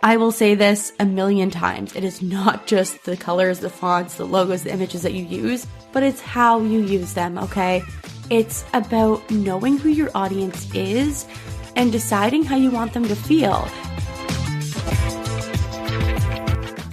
I will say this a million times. It is not just the colors, the fonts, the logos, the images that you use, but it's how you use them, okay? It's about knowing who your audience is and deciding how you want them to feel.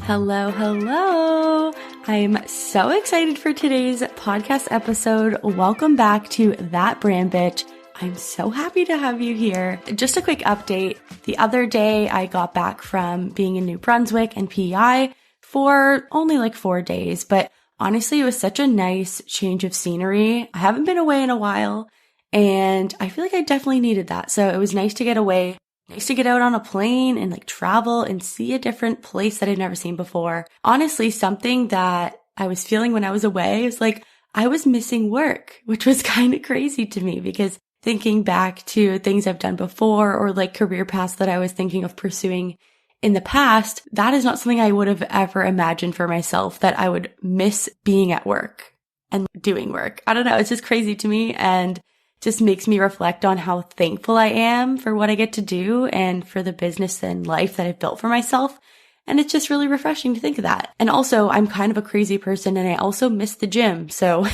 Hello. I'm so excited for today's podcast episode. Welcome back to That Brand Bitch. I'm so happy to have you here. Just a quick update. The other day, I got back from being in New Brunswick and PEI for only like 4 days, but honestly, it was such a nice change of scenery. I haven't been away in a while, and I feel like I definitely needed that. So it was nice to get away, nice to get out on a plane and like travel and see a different place that I'd never seen before. Honestly, something that I was feeling when I was away is like I was missing work, which was kind of crazy to me because thinking back to things I've done before or like career paths that I was thinking of pursuing in the past, that is not something I would have ever imagined for myself, that I would miss being at work and doing work. I don't know. It's just crazy to me and just makes me reflect on how thankful I am for what I get to do and for the business and life that I've built for myself. And it's just really refreshing to think of that. And also, I'm kind of a crazy person and I also miss the gym. So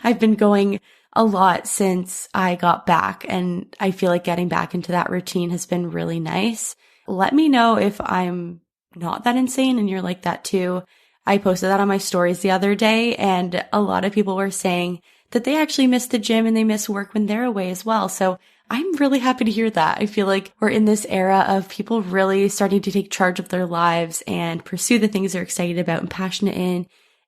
I've been going a lot since I got back, and I feel like getting back into that routine has been really nice. Let me know if I'm not that insane and you're like that too. I posted that on my stories the other day, and a lot of people were saying that they actually miss the gym and they miss work when they're away as well. So I'm really happy to hear that. I feel like we're in this era of people really starting to take charge of their lives and pursue the things they're excited about and passionate in,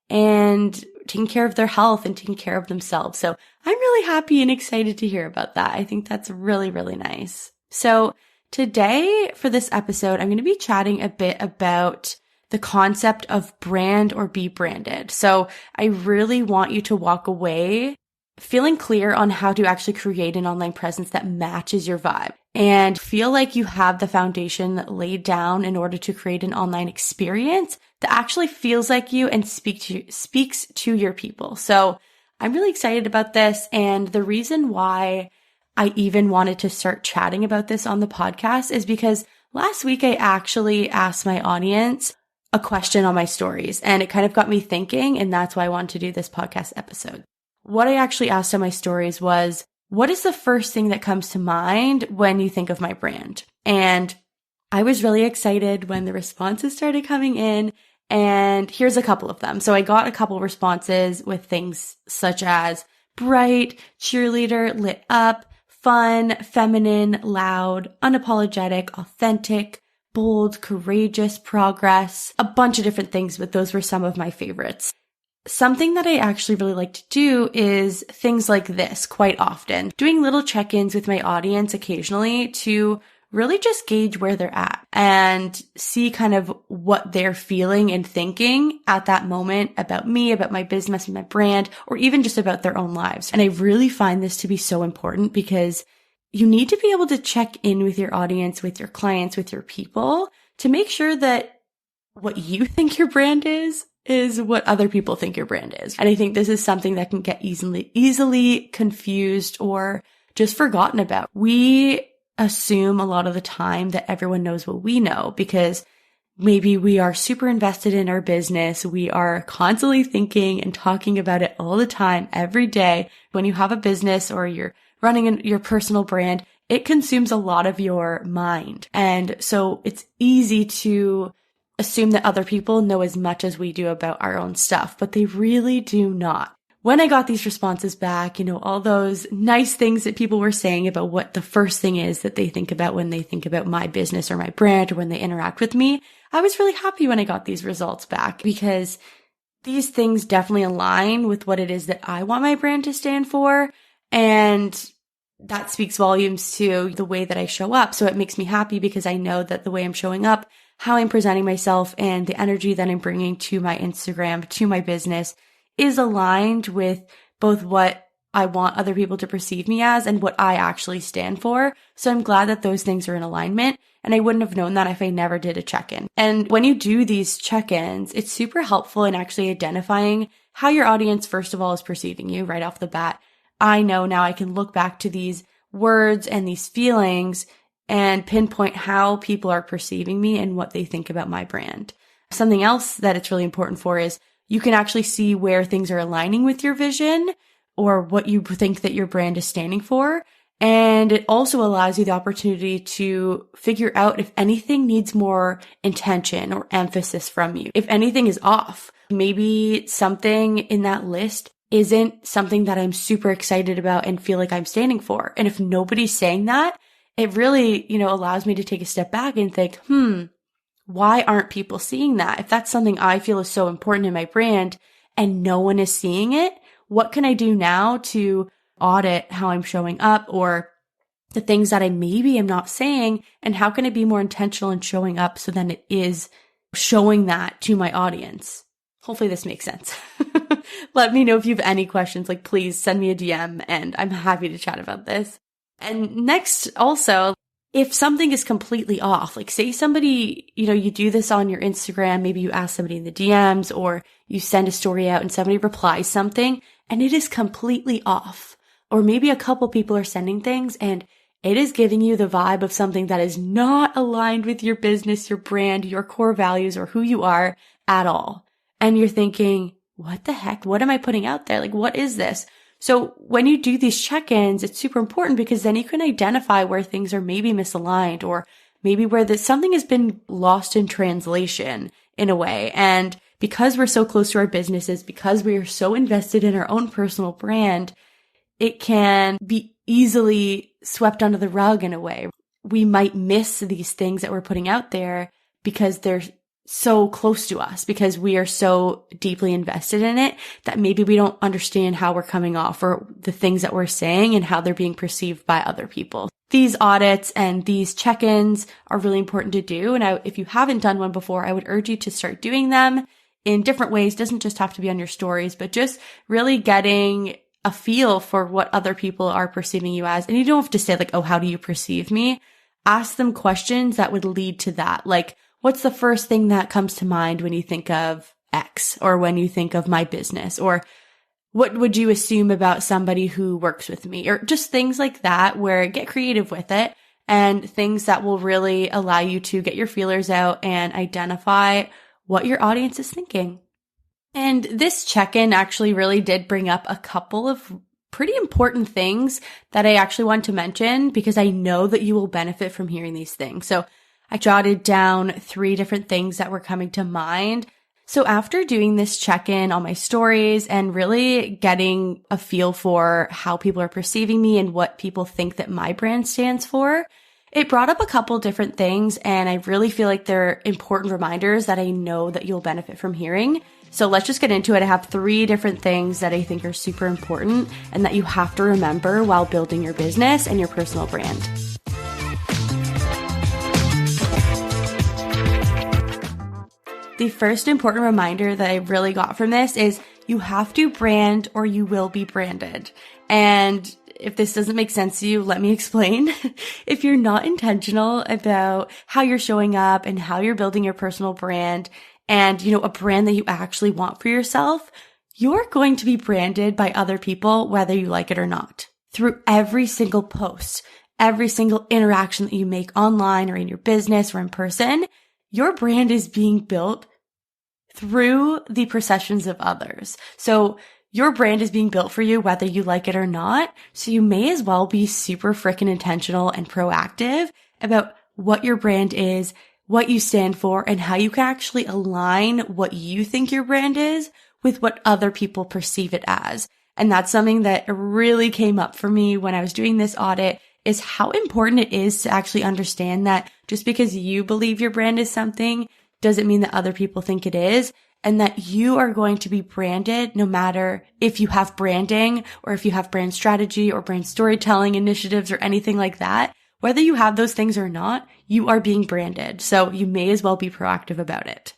and taking care of their health and taking care of themselves. So I'm really happy and excited to hear about that. I think that's really, really nice. So today for this episode, I'm going to be chatting a bit about the concept of brand or be branded. So I really want you to walk away feeling clear on how to actually create an online presence that matches your vibe and feel like you have the foundation laid down in order to create an online experience that actually feels like you and speaks to your people. So I'm really excited about this. And the reason why I even wanted to start chatting about this on the podcast is because last week I actually asked my audience a question on my stories, and it kind of got me thinking, and that's why I wanted to do this podcast episode. What I actually asked on my stories was, what is the first thing that comes to mind when you think of my brand? And I was really excited when the responses started coming in, and here's a couple of them. So I got a couple responses with things such as bright, cheerleader, lit up, fun, feminine, loud, unapologetic, authentic, bold, courageous, progress, a bunch of different things, but those were some of my favorites. Something that I actually really like to do is things like this quite often, doing little check-ins with my audience occasionally to really just gauge where they're at and see kind of what they're feeling and thinking at that moment about me, about my business and my brand, or even just about their own lives. And I really find this to be so important because you need to be able to check in with your audience, with your clients, with your people to make sure that what you think your brand is what other people think your brand is. And I think this is something that can get easily confused or just forgotten about. We assume a lot of the time that everyone knows what we know because maybe we are super invested in our business. We are constantly thinking and talking about it all the time, every day. When you have a business or you're running your personal brand, it consumes a lot of your mind. And so it's easy to assume that other people know as much as we do about our own stuff, but they really do not. When I got these responses back, all those nice things that people were saying about what the first thing is that they think about when they think about my business or my brand or when they interact with me, I was really happy when I got these results back because these things definitely align with what it is that I want my brand to stand for. And that speaks volumes to the way that I show up. So it makes me happy because I know that the way I'm showing up, how I'm presenting myself, and the energy that I'm bringing to my Instagram, to my business is aligned with both what I want other people to perceive me as and what I actually stand for. So I'm glad that those things are in alignment. And I wouldn't have known that if I never did a check-in. And when you do these check-ins, it's super helpful in actually identifying how your audience, first of all, is perceiving you right off the bat. I know now I can look back to these words and these feelings and pinpoint how people are perceiving me and what they think about my brand. Something else that it's really important for is you can actually see where things are aligning with your vision or what you think that your brand is standing for. And it also allows you the opportunity to figure out if anything needs more intention or emphasis from you. If anything is off, maybe something in that list isn't something that I'm super excited about and feel like I'm standing for. And if nobody's saying that, it really, allows me to take a step back and think, why aren't people seeing that? If that's something I feel is so important in my brand and no one is seeing it, what can I do now to audit how I'm showing up or the things that I maybe am not saying, and how can I be more intentional in showing up so then it is showing that to my audience? Hopefully this makes sense. Let me know if you have any questions. Please send me a DM and I'm happy to chat about this. And next also, if something is completely off, say somebody, you do this on your Instagram, maybe you ask somebody in the DMs or you send a story out and somebody replies something and it is completely off. Or maybe a couple people are sending things and it is giving you the vibe of something that is not aligned with your business, your brand, your core values, or who you are at all. And you're thinking, what the heck? What am I putting out there? What is this? So when you do these check-ins, it's super important because then you can identify where things are maybe misaligned or maybe where something has been lost in translation in a way. And because we're so close to our businesses, because we are so invested in our own personal brand, it can be easily swept under the rug in a way. We might miss these things that we're putting out there because they're so close to us, because we are so deeply invested in it that maybe we don't understand how we're coming off or the things that we're saying and how they're being perceived by other people. These audits and these check-ins are really important to do. And if you haven't done one before, I would urge you to start doing them in different ways. It doesn't just have to be on your stories, but just really getting a feel for what other people are perceiving you as. And you don't have to say oh, how do you perceive me? Ask them questions that would lead to that. What's the first thing that comes to mind when you think of X or when you think of my business? Or what would you assume about somebody who works with me? Or just things like that where get creative with it and things that will really allow you to get your feelers out and identify what your audience is thinking. And this check-in actually really did bring up a couple of pretty important things that I actually want to mention because I know that you will benefit from hearing these things. So I jotted down 3 different things that were coming to mind. So after doing this check-in on my stories and really getting a feel for how people are perceiving me and what people think that my brand stands for, it brought up a couple different things, and I really feel like they're important reminders that I know that you'll benefit from hearing. So let's just get into it. I have 3 different things that I think are super important and that you have to remember while building your business and your personal brand. The first important reminder that I really got from this is you have to brand or you will be branded. And if this doesn't make sense to you, let me explain. If you're not intentional about how you're showing up and how you're building your personal brand and, a brand that you actually want for yourself, you're going to be branded by other people, whether you like it or not. Through every single post, every single interaction that you make online or in your business or in person, your brand is being built through the perceptions of others. So your brand is being built for you whether you like it or not. So you may as well be super freaking intentional and proactive about what your brand is, what you stand for, and how you can actually align what you think your brand is with what other people perceive it as. And that's something that really came up for me when I was doing this audit, is how important it is to actually understand that just because you believe your brand is something doesn't mean that other people think it is, and that you are going to be branded no matter if you have branding or if you have brand strategy or brand storytelling initiatives or anything like that. Whether you have those things or not, you are being branded. So you may as well be proactive about it.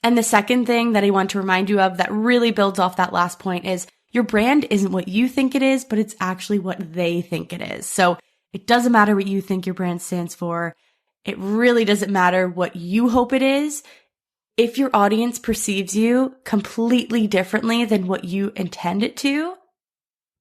And the second thing that I want to remind you of that really builds off that last point is your brand isn't what you think it is, but it's actually what they think it is. So it doesn't matter what you think your brand stands for. It really doesn't matter what you hope it is. If your audience perceives you completely differently than what you intend it to,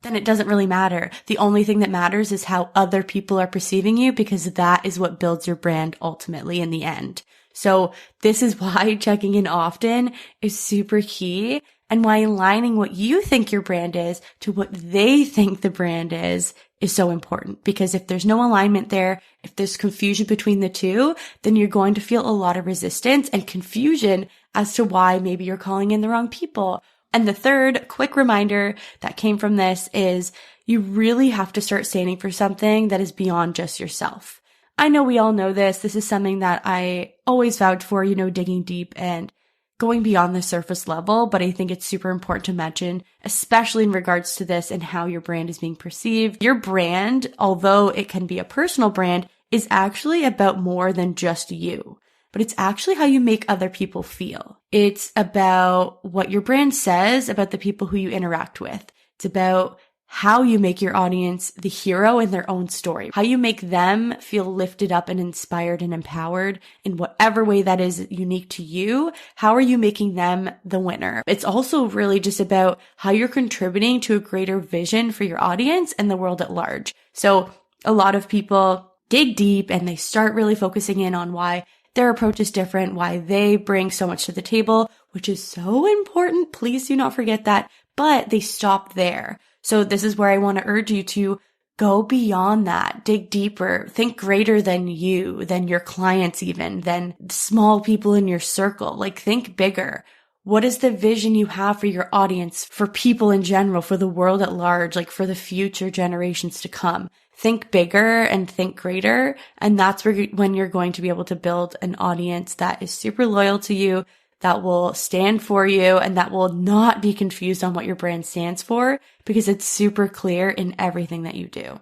then it doesn't really matter. The only thing that matters is how other people are perceiving you, because that is what builds your brand ultimately in the end. So this is why checking in often is super key, and why aligning what you think your brand is to what they think the brand is so important. Because if there's no alignment there, if there's confusion between the two, then you're going to feel a lot of resistance and confusion as to why maybe you're calling in the wrong people. And the third quick reminder that came from this is you really have to start standing for something that is beyond just yourself. I know we all know this. This is something that I always vouch for, digging deep and going beyond the surface level. But I think it's super important to mention, especially in regards to this and how your brand is being perceived. Your brand, although it can be a personal brand, is actually about more than just you. But it's actually how you make other people feel. It's about what your brand says about the people who you interact with. It's about how you make your audience the hero in their own story, how you make them feel lifted up and inspired and empowered in whatever way that is unique to you. How are you making them the winner? It's also really just about how you're contributing to a greater vision for your audience and the world at large. So a lot of people dig deep and they start really focusing in on why their approach is different, why they bring so much to the table, which is so important. Please do not forget that. But they stop there. So this is where I want to urge you to go beyond that, dig deeper, think greater than you, than your clients even, than small people in your circle. Like, think bigger. What is the vision you have for your audience, for people in general, for the world at large, like for the future generations to come? Think bigger and think greater. And that's when you're going to be able to build an audience that is super loyal to you, that will stand for you, and that will not be confused on what your brand stands for, because it's super clear in everything that you do.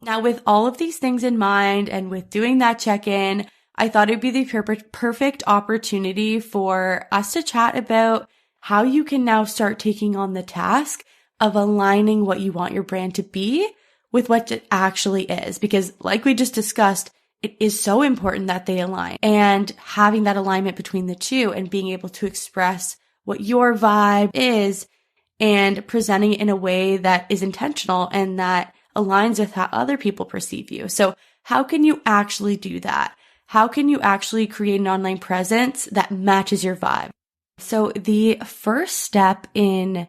Now, with all of these things in mind and with doing that check-in, I thought it'd be the perfect opportunity for us to chat about how you can now start taking on the task of aligning what you want your brand to be with what it actually is. Because like we just discussed, it is so important that they align, and having that alignment between the two and being able to express what your vibe is and presenting it in a way that is intentional and that aligns with how other people perceive you. So how can you actually do that? How can you actually create an online presence that matches your vibe? So the first step in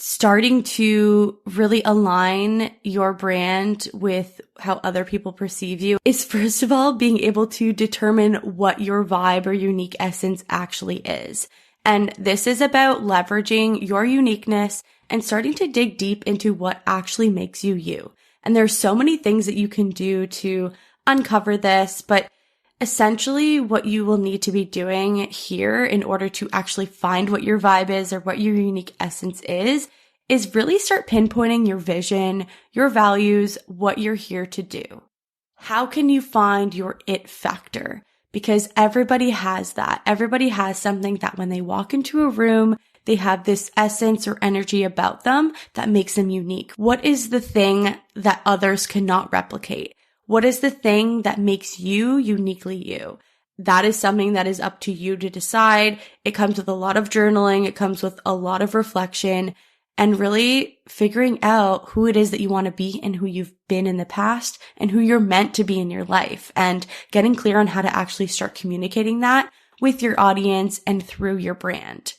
starting to really align your brand with how other people perceive you is, first of all, being able to determine what your vibe or unique essence actually is. And this is about leveraging your uniqueness and starting to dig deep into what actually makes you you. And there's so many things that you can do to uncover this, but essentially what you will need to be doing here in order to actually find what your vibe is or what your unique essence is really start pinpointing your vision, your values, what you're here to do. How can you find your it factor? Because everybody has that. Everybody has something that when they walk into a room, they have this essence or energy about them that makes them unique. What is the thing that others cannot replicate? What is the thing that makes you uniquely you? That is something that is up to you to decide. It comes with a lot of journaling. It comes with a lot of reflection and really figuring out who it is that you want to be and who you've been in the past and who you're meant to be in your life, and getting clear on how to actually start communicating that with your audience and through your brand.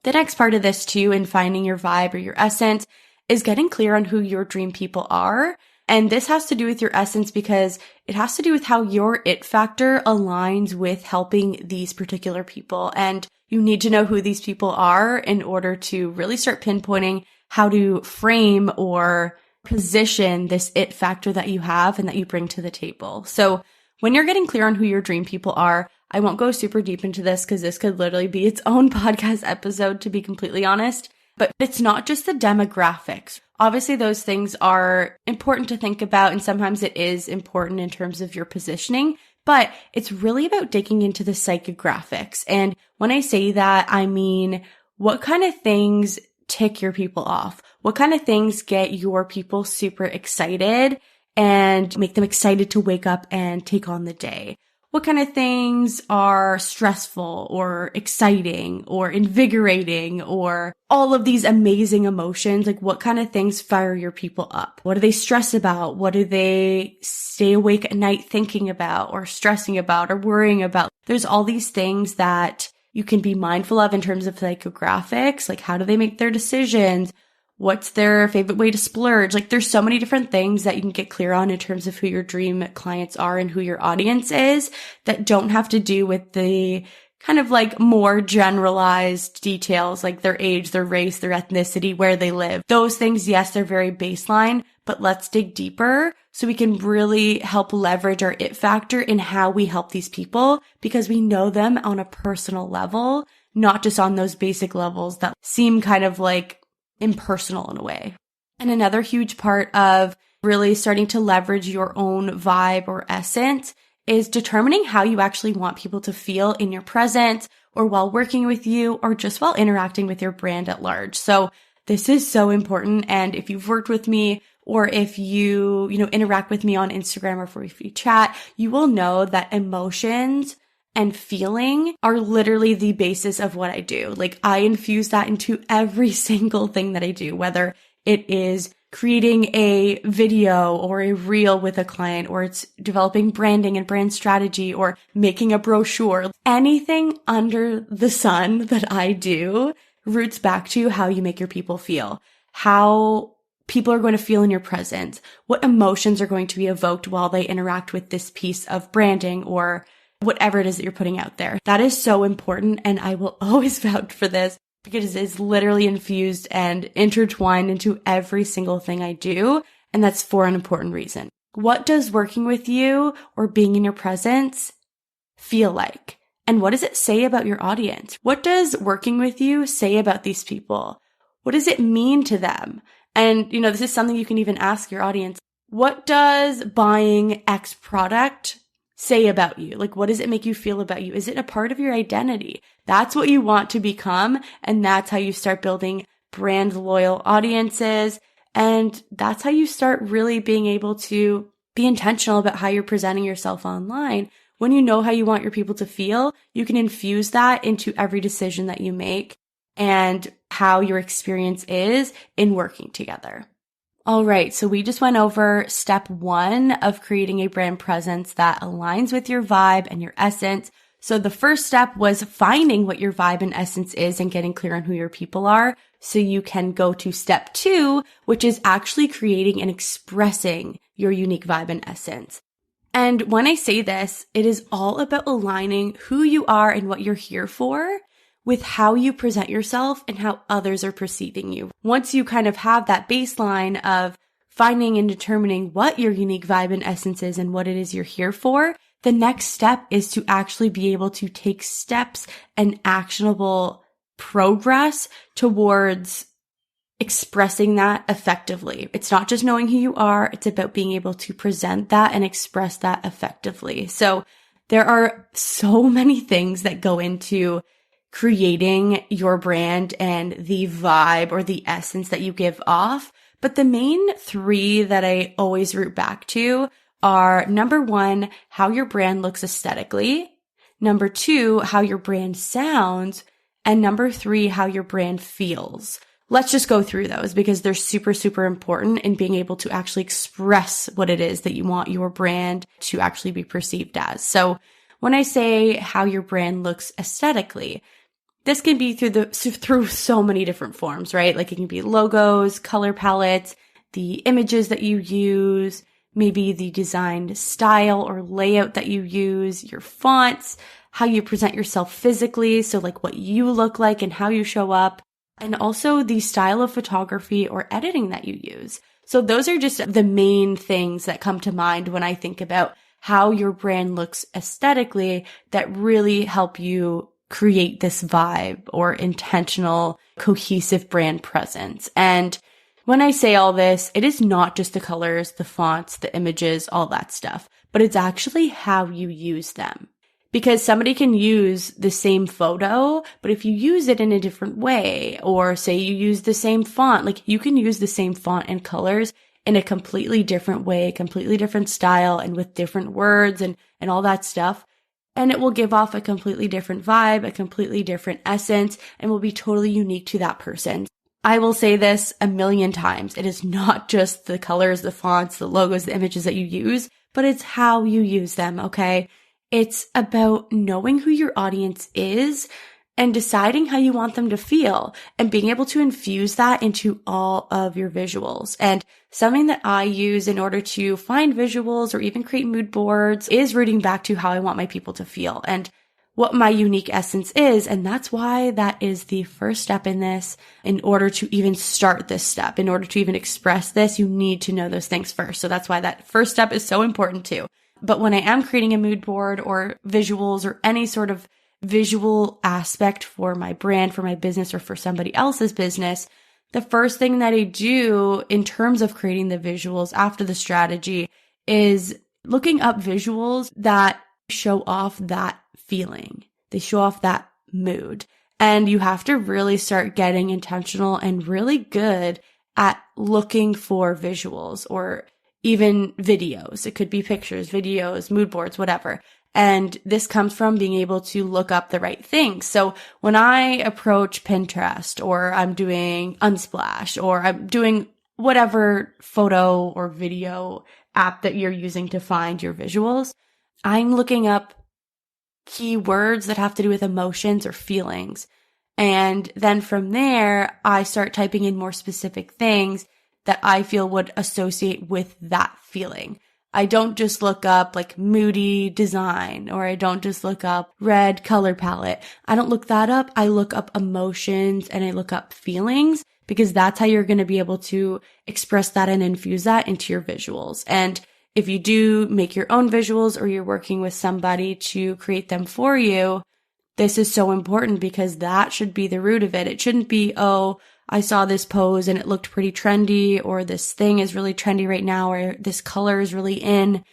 The next part of this too, in finding your vibe or your essence, is getting clear on who your dream people are. And this has to do with your essence because it has to do with how your it factor aligns with helping these particular people. And you need to know who these people are in order to really start pinpointing how to frame or position this it factor that you have and that you bring to the table. So when you're getting clear on who your dream people are, I won't go super deep into this because this could literally be its own podcast episode, to be completely honest. But it's not just the demographics. Obviously, those things are important to think about, and sometimes it is important in terms of your positioning, but it's really about digging into the psychographics. And when I say that, I mean, what kind of things tick your people off? What kind of things get your people super excited and make them excited to wake up and take on the day? what kind of things are stressful or exciting or invigorating or all of these amazing emotions? Like what kind of things fire your people up? What do they stress about? What do they stay awake at night thinking about or stressing about or worrying about? There's all these things that you can be mindful of in terms of psychographics. Like how do they make their decisions? What's their favorite way to splurge? Like there's so many different things that you can get clear on in terms of who your dream clients are and who your audience is that don't have to do with the kind of like more generalized details like their age, their race, their ethnicity, where they live. Those things, yes, they're very baseline, but let's dig deeper so we can really help leverage our it factor in how we help these people because we know them on a personal level, not just on those basic levels that seem kind of like impersonal in a way. And another huge part of really starting to leverage your own vibe or essence is determining how you actually want people to feel in your presence or while working with you or just while interacting with your brand at large. So this is so important. And if you've worked with me or if you interact with me on Instagram or if you chat, you will know that emotions and feeling are literally the basis of what I do. Like I infuse that into every single thing that I do, whether it is creating a video or a reel with a client, or it's developing branding and brand strategy or making a brochure. Anything under the sun that I do roots back to how you make your people feel, how people are going to feel in your presence, what emotions are going to be evoked while they interact with this piece of branding or whatever it is that you're putting out there. That is so important. And I will always vouch for this because it is literally infused and intertwined into every single thing I do. And that's for an important reason. What does working with you or being in your presence feel like? And what does it say about your audience? What does working with you say about these people? What does it mean to them? And, this is something you can even ask your audience. What does buying X product say about you? Like, what does it make you feel about you? Is it a part of your identity? That's what you want to become. And that's how you start building brand loyal audiences. And that's how you start really being able to be intentional about how you're presenting yourself online. When you know how you want your people to feel, you can infuse that into every decision that you make and how your experience is in working together. All right, so we just went over step 1 of creating a brand presence that aligns with your vibe and your essence. So the first step was finding what your vibe and essence is and getting clear on who your people are. So you can go to step 2, which is actually creating and expressing your unique vibe and essence. And when I say this, it is all about aligning who you are and what you're here for with how you present yourself and how others are perceiving you. Once you kind of have that baseline of finding and determining what your unique vibe and essence is and what it is you're here for, the next step is to actually be able to take steps and actionable progress towards expressing that effectively. It's not just knowing who you are, it's about being able to present that and express that effectively. So there are so many things that go into creating your brand and the vibe or the essence that you give off. But the main 3 that I always root back to are number 1, how your brand looks aesthetically. Number 2, how your brand sounds. And number 3, how your brand feels. Let's just go through those because they're super, super important in being able to actually express what it is that you want your brand to actually be perceived as. So when I say how your brand looks aesthetically, this can be through so many different forms, right? Like it can be logos, color palettes, the images that you use, maybe the design style or layout that you use, your fonts, how you present yourself physically. So like what you look like and how you show up, and also the style of photography or editing that you use. So those are just the main things that come to mind when I think about how your brand looks aesthetically that really help you create this vibe or intentional, cohesive brand presence. And when I say all this, it is not just the colors, the fonts, the images, all that stuff, but it's actually how you use them. Because somebody can use the same photo, but if you use it in a different way, or say you use the same font, like you can use the same font and colors in a completely different way, completely different style, and with different words and all that stuff. and it will give off a completely different vibe, a completely different essence, and will be totally unique to that person. I will say this a million times. It is not just the colors, the fonts, the logos, the images that you use, but it's how you use them, okay? It's about knowing who your audience is and deciding how you want them to feel and being able to infuse that into all of your visuals. And something that I use in order to find visuals or even create mood boards is rooting back to how I want my people to feel and what my unique essence is. And that's why that is the first step in this. In order to even start this step, in order to even express this, you need to know those things first. So that's why that first step is so important too. But when I am creating a mood board or visuals or any sort of visual aspect for my brand, for my business, or for somebody else's business, the first thing that I do in terms of creating the visuals after the strategy is looking up visuals that show off that feeling. They show off that mood. And you have to really start getting intentional and really good at looking for visuals or even videos. It could be pictures, videos, mood boards, whatever. And this comes from being able to look up the right things. So when I approach Pinterest or I'm doing Unsplash or I'm doing whatever photo or video app that you're using to find your visuals, I'm looking up keywords that have to do with emotions or feelings. And then from there, I start typing in more specific things that I feel would associate with that feeling. I don't just look up like moody design, or I don't just look up red color palette. I don't look that up. I look up emotions and I look up feelings, because that's how you're going to be able to express that and infuse that into your visuals. And if you do make your own visuals or you're working with somebody to create them for you, this is so important, because that should be the root of it. It shouldn't be, oh, I saw this pose and it looked pretty trendy, or this thing is really trendy right now, or this color is really in.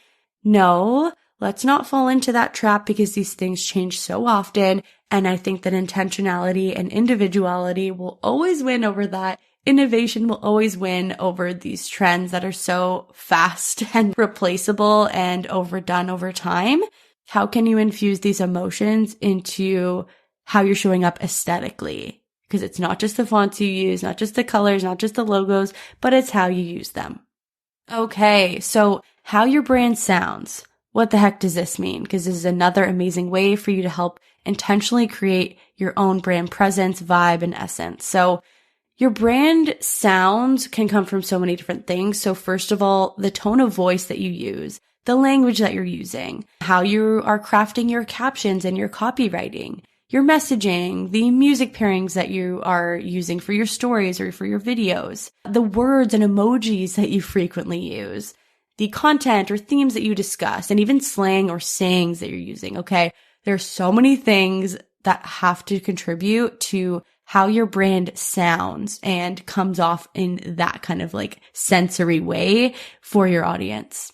No, let's not fall into that trap, because these things change so often. And I think that intentionality and individuality will always win over that. Innovation will always win over these trends that are so fast and replaceable and overdone over time. How can you infuse these emotions into how you're showing up aesthetically? Because it's not just the fonts you use, not just the colors, not just the logos, but it's how you use them. Okay, so how your brand sounds. What the heck does this mean? Because this is another amazing way for you to help intentionally create your own brand presence, vibe, and essence. So your brand sounds can come from so many different things. So first of all, the tone of voice that you use, the language that you're using, how you are crafting your captions and your copywriting, your messaging, the music pairings that you are using for your stories or for your videos, the words and emojis that you frequently use, the content or themes that you discuss, and even slang or sayings that you're using, okay? There are so many things that have to contribute to how your brand sounds and comes off in that kind of like sensory way for your audience.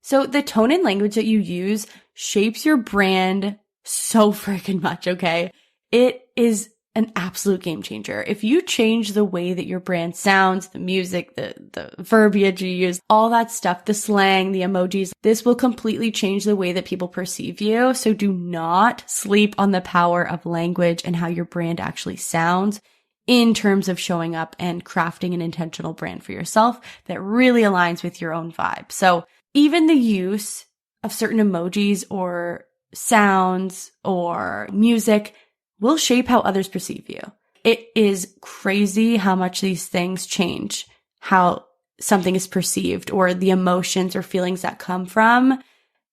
So the tone and language that you use shapes your brand so freaking much, okay? It is an absolute game changer. If you change the way that your brand sounds, the music, the verbiage you use, all that stuff, the slang, the emojis, this will completely change the way that people perceive you. So do not sleep on the power of language and how your brand actually sounds in terms of showing up and crafting an intentional brand for yourself that really aligns with your own vibe. So even the use of certain emojis or sounds or music will shape how others perceive you. It is crazy how much these things change how something is perceived, or the emotions or feelings that come from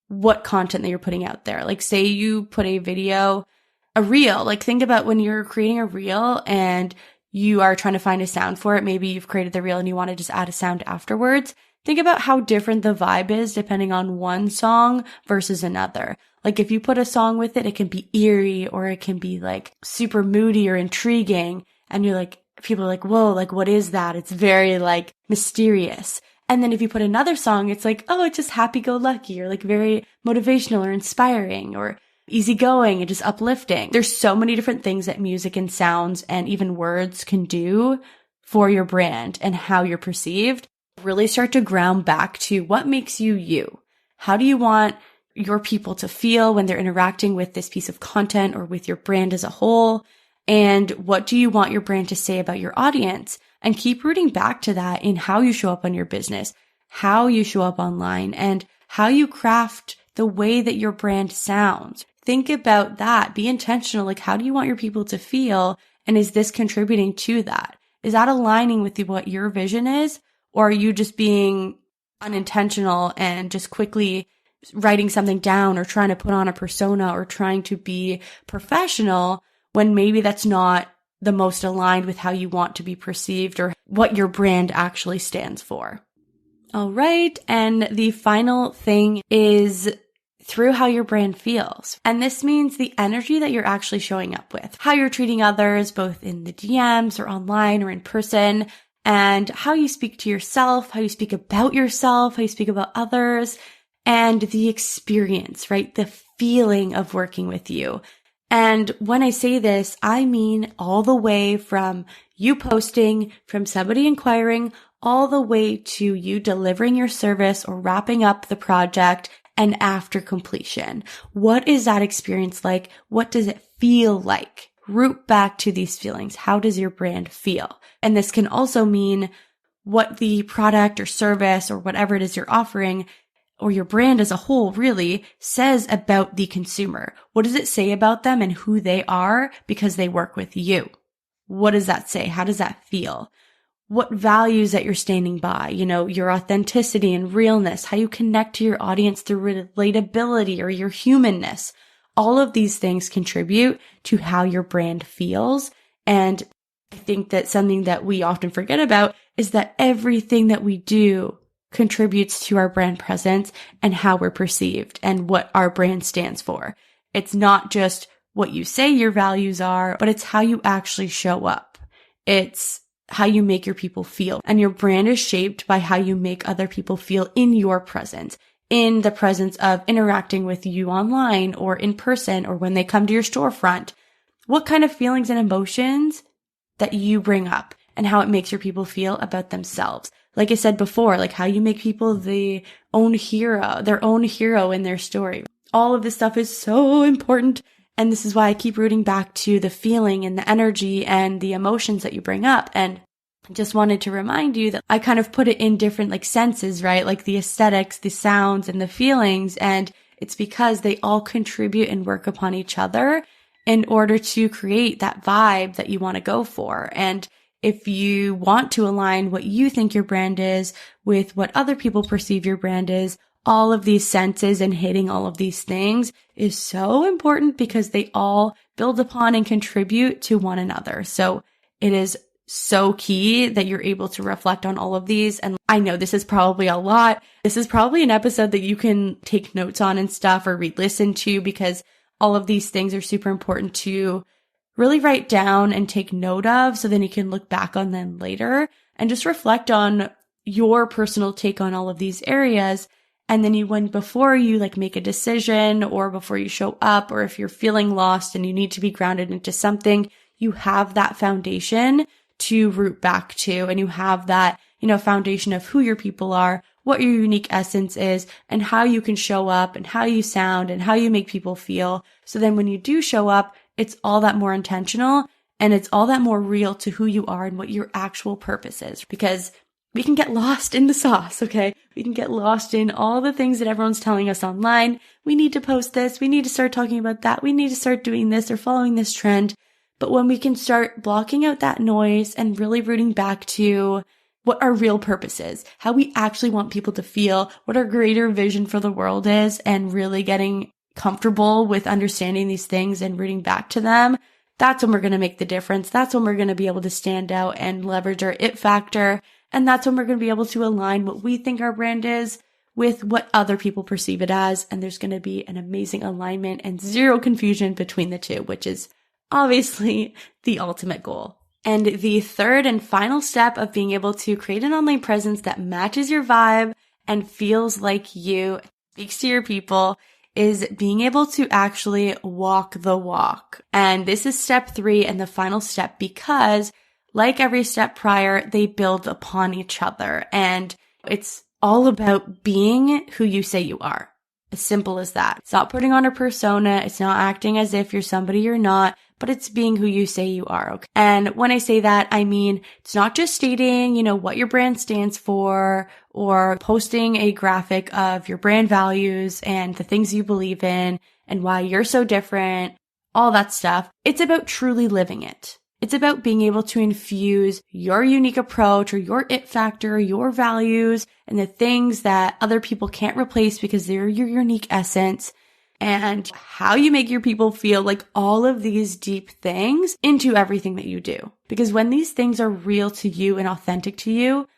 what content that you're putting out there. Like say you put a video, a reel, like think about when you're creating a reel and you are trying to find a sound for it. Maybe you've created the reel and you want to just add a sound afterwards. Think about how different the vibe is depending on one song versus another. Like if you put a song with it, it can be eerie or it can be like super moody or intriguing. And you're like, people are like, whoa, like what is that? It's very like mysterious. And then if you put another song, it's like, oh, it's just happy-go-lucky or like very motivational or inspiring or easygoing and just uplifting. There's so many different things that music and sounds and even words can do for your brand and how you're perceived. Really start to ground back to what makes you you. How do you want your people to feel when they're interacting with this piece of content or with your brand as a whole? And what do you want your brand to say about your audience? And keep rooting back to that in how you show up on your business, how you show up online, and how you craft the way that your brand sounds. Think about that. Be intentional. Like, how do you want your people to feel? And is this contributing to that? Is that aligning with what your vision is? Or are you just being unintentional and just quickly writing something down or trying to put on a persona or trying to be professional when maybe that's not the most aligned with how you want to be perceived or what your brand actually stands for? All right. And the final thing is through how your brand feels. And this means the energy that you're actually showing up with, how you're treating others, both in the DMs or online or in person, and how you speak to yourself, how you speak about yourself, how you speak about others, and the experience, right? The feeling of working with you. And when I say this, I mean all the way from you posting, from somebody inquiring, all the way to you delivering your service or wrapping up the project and after completion. What is that experience like? What does it feel like? Root back to these feelings. How does your brand feel? And this can also mean what the product or service or whatever it is you're offering, or your brand as a whole really says about the consumer. What does it say about them and who they are because they work with you? What does that say? How does that feel? What values that you're standing by, your authenticity and realness, how you connect to your audience through relatability or your humanness. All of these things contribute to how your brand feels. And I think that something that we often forget about is that everything that we do contributes to our brand presence and how we're perceived and what our brand stands for. It's not just what you say your values are, but it's how you actually show up. It's how you make your people feel. And your brand is shaped by how you make other people feel in your presence, in the presence of interacting with you online or in person or when they come to your storefront. What kind of feelings and emotions that you bring up and how it makes your people feel about themselves. Like I said before, like how you make people their own hero in their story. All of this stuff is so important. And this is why I keep rooting back to the feeling and the energy and the emotions that you bring up. And I just wanted to remind you that I kind of put it in different senses, right? Like the aesthetics, the sounds, and the feelings. And it's because they all contribute and work upon each other in order to create that vibe that you want to go for. And if you want to align what you think your brand is with what other people perceive your brand is, all of these senses and hitting all of these things is so important because they all build upon and contribute to one another. So it is so key that you're able to reflect on all of these. And I know this is probably a lot. This is probably an episode that you can take notes on and stuff or re-listen to because all of these things are super important to really write down and take note of so then you can look back on them later and just reflect on your personal take on all of these areas. And then before you make a decision or before you show up, or if you're feeling lost and you need to be grounded into something, you have that foundation to root back to, and you have that, foundation of who your people are, what your unique essence is, and how you can show up and how you sound and how you make people feel. So then when you do show up, it's all that more intentional and it's all that more real to who you are and what your actual purpose is, because we can get lost in the sauce, okay? We can get lost in all the things that everyone's telling us online. We need to post this. We need to start talking about that. We need to start doing this or following this trend. But when we can start blocking out that noise and really rooting back to what our real purpose is, how we actually want people to feel, what our greater vision for the world is, and really getting comfortable with understanding these things and rooting back to them, that's when we're going to make the difference. That's when we're going to be able to stand out and leverage our it factor. And that's when we're going to be able to align what we think our brand is with what other people perceive it as. And there's going to be an amazing alignment and zero confusion between the two, which is obviously the ultimate goal. And the third and final step of being able to create an online presence that matches your vibe and feels like you, speaks to your people, is being able to actually walk the walk. And this is step 3 and the final step because, like every step prior, they build upon each other. And it's all about being who you say you are. As simple as that. It's not putting on a persona. It's not acting as if you're somebody you're not, but it's being who you say you are. Okay? And when I say that, I mean, it's not just stating, what your brand stands for or posting a graphic of your brand values and the things you believe in and why you're so different, all that stuff. It's about truly living it. It's about being able to infuse your unique approach or your it factor, your values, and the things that other people can't replace because they're your unique essence, and how you make your people feel, like all of these deep things into everything that you do. Because when these things are real to you and authentic to you,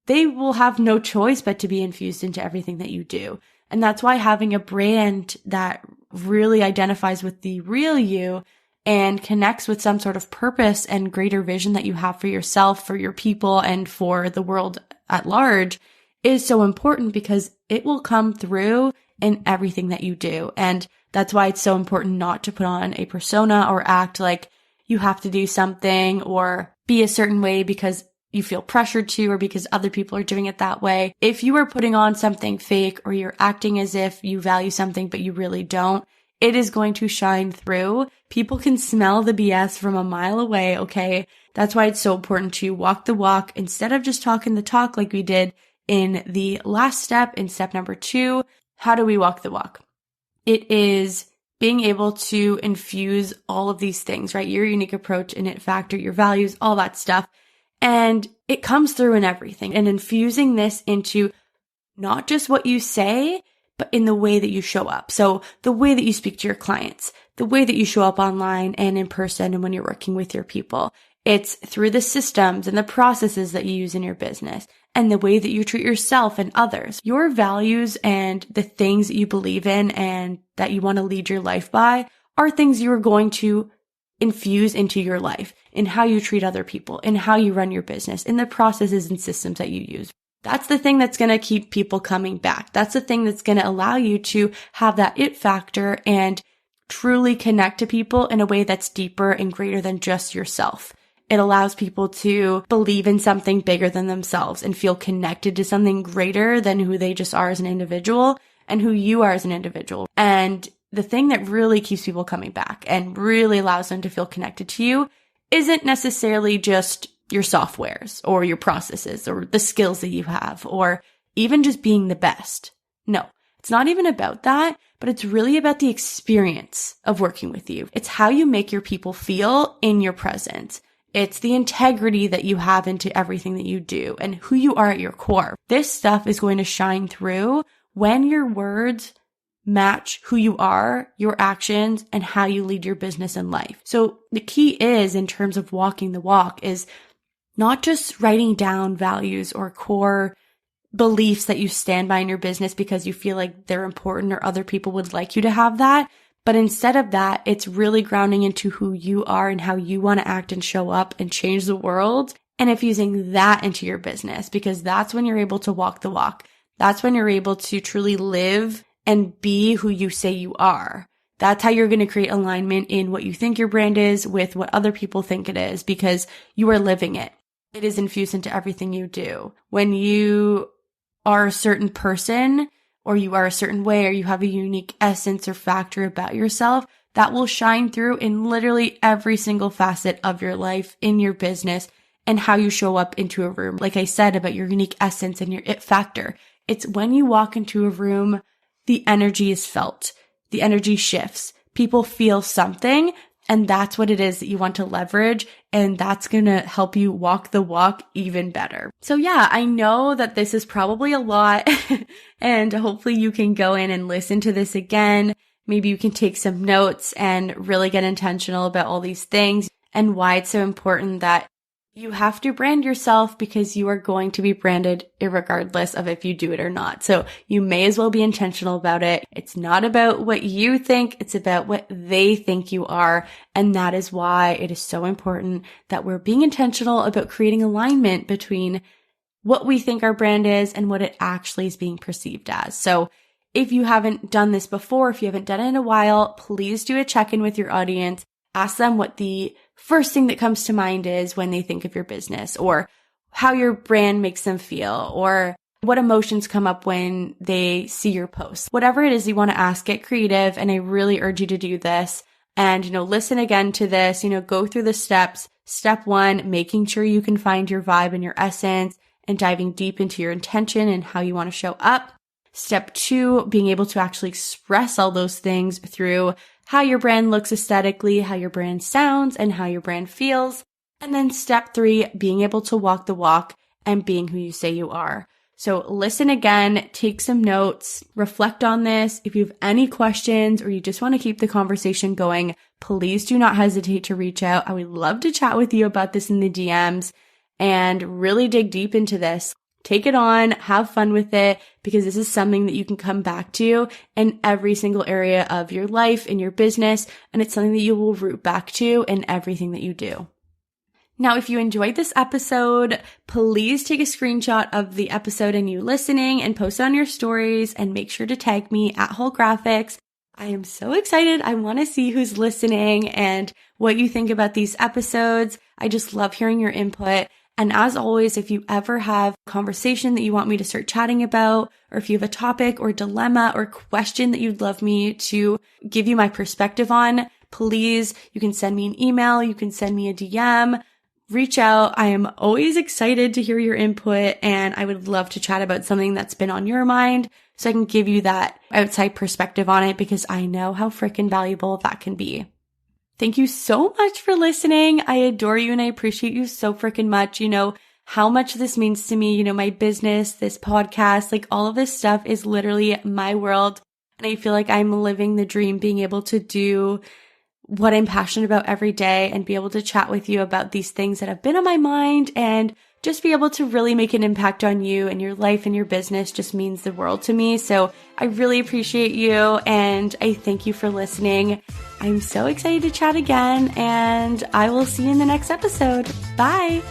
they will have no choice but to be infused into everything that you do. And that's why having a brand that really identifies with the real you and connects with some sort of purpose and greater vision that you have for yourself, for your people, and for the world at large is so important, because it will come through in everything that you do. And that's why it's so important not to put on a persona or act like you have to do something or be a certain way because you feel pressured to or because other people are doing it that way. If you are putting on something fake or you're acting as if you value something but you really don't, it is going to shine through. People can smell the BS from a mile away, okay? That's why it's so important to walk the walk instead of just talking the talk like we did in the last step, in step number 2. How do we walk the walk? It is being able to infuse all of these things, right? Your unique approach and it factor, your values, all that stuff. And it comes through in everything. And infusing this into not just what you say, but in the way that you show up. So the way that you speak to your clients, the way that you show up online and in person and when you're working with your people. It's through the systems and the processes that you use in your business and the way that you treat yourself and others. Your values and the things that you believe in and that you want to lead your life by are things you are going to infuse into your life, in how you treat other people, in how you run your business, in the processes and systems that you use. That's the thing that's going to keep people coming back. That's the thing that's going to allow you to have that it factor and truly connect to people in a way that's deeper and greater than just yourself. It allows people to believe in something bigger than themselves and feel connected to something greater than who they just are as an individual and who you are as an individual. And the thing that really keeps people coming back and really allows them to feel connected to you isn't necessarily just your softwares or your processes or the skills that you have or even just being the best. No, it's not even about that, but it's really about the experience of working with you. It's how you make your people feel in your presence. It's the integrity that you have into everything that you do and who you are at your core. This stuff is going to shine through when your words match who you are, your actions, and how you lead your business and life. So the key is, in terms of walking the walk, is not just writing down values or core beliefs that you stand by in your business because you feel like they're important or other people would like you to have that. But instead of that, it's really grounding into who you are and how you want to act and show up and change the world, and infusing that into your business, because that's when you're able to walk the walk. That's when you're able to truly live and be who you say you are. That's how you're going to create alignment in what you think your brand is with what other people think it is, because you are living it. It is infused into everything you do. When you are a certain person, or you are a certain way, or you have a unique essence or factor about yourself, that will shine through in literally every single facet of your life, in your business, and how you show up into a room. Like I said about your unique essence and your it factor. It's when you walk into a room, the energy is felt. The energy shifts. People feel something, and that's what it is that you want to leverage, and that's going to help you walk the walk even better. So yeah, I know that this is probably a lot, and hopefully you can go in and listen to this again. Maybe you can take some notes and really get intentional about all these things and why it's so important that you have to brand yourself, because you are going to be branded irregardless of if you do it or not. So you may as well be intentional about it. It's not about what you think. It's about what they think you are. And that is why it is so important that we're being intentional about creating alignment between what we think our brand is and what it actually is being perceived as. So if you haven't done this before, if you haven't done it in a while, please do a check-in with your audience. Ask them what the first thing that comes to mind is when they think of your business, or how your brand makes them feel, or what emotions come up when they see your posts. Whatever it is you want to ask, get creative. And I really urge you to do this. And, listen again to this, go through the steps. Step 1, making sure you can find your vibe and your essence and diving deep into your intention and how you want to show up. Step 2, being able to actually express all those things through how your brand looks aesthetically, how your brand sounds, and how your brand feels. And then step 3, being able to walk the walk and being who you say you are. So listen again, take some notes, reflect on this. If you have any questions or you just want to keep the conversation going, please do not hesitate to reach out. I would love to chat with you about this in the DMs and really dig deep into this. Take it on, have fun with it, because this is something that you can come back to in every single area of your life, in your business, and it's something that you will root back to in everything that you do. Now, if you enjoyed this episode, please take a screenshot of the episode and you listening and post it on your stories and make sure to tag me at Whole Graphics. I am so excited. I want to see who's listening and what you think about these episodes. I just love hearing your input. And as always, if you ever have a conversation that you want me to start chatting about, or if you have a topic or dilemma or question that you'd love me to give you my perspective on, please, you can send me an email, you can send me a DM. Reach out. I am always excited to hear your input, and I would love to chat about something that's been on your mind so I can give you that outside perspective on it, because I know how freaking valuable that can be. Thank you so much for listening. I adore you and I appreciate you so freaking much. You know how much this means to me. My business, this podcast, like all of this stuff is literally my world. And I feel like I'm living the dream, being able to do what I'm passionate about every day and be able to chat with you about these things that have been on my mind, and just be able to really make an impact on you and your life and your business just means the world to me. So I really appreciate you and I thank you for listening. I'm so excited to chat again, and I will see you in the next episode. Bye.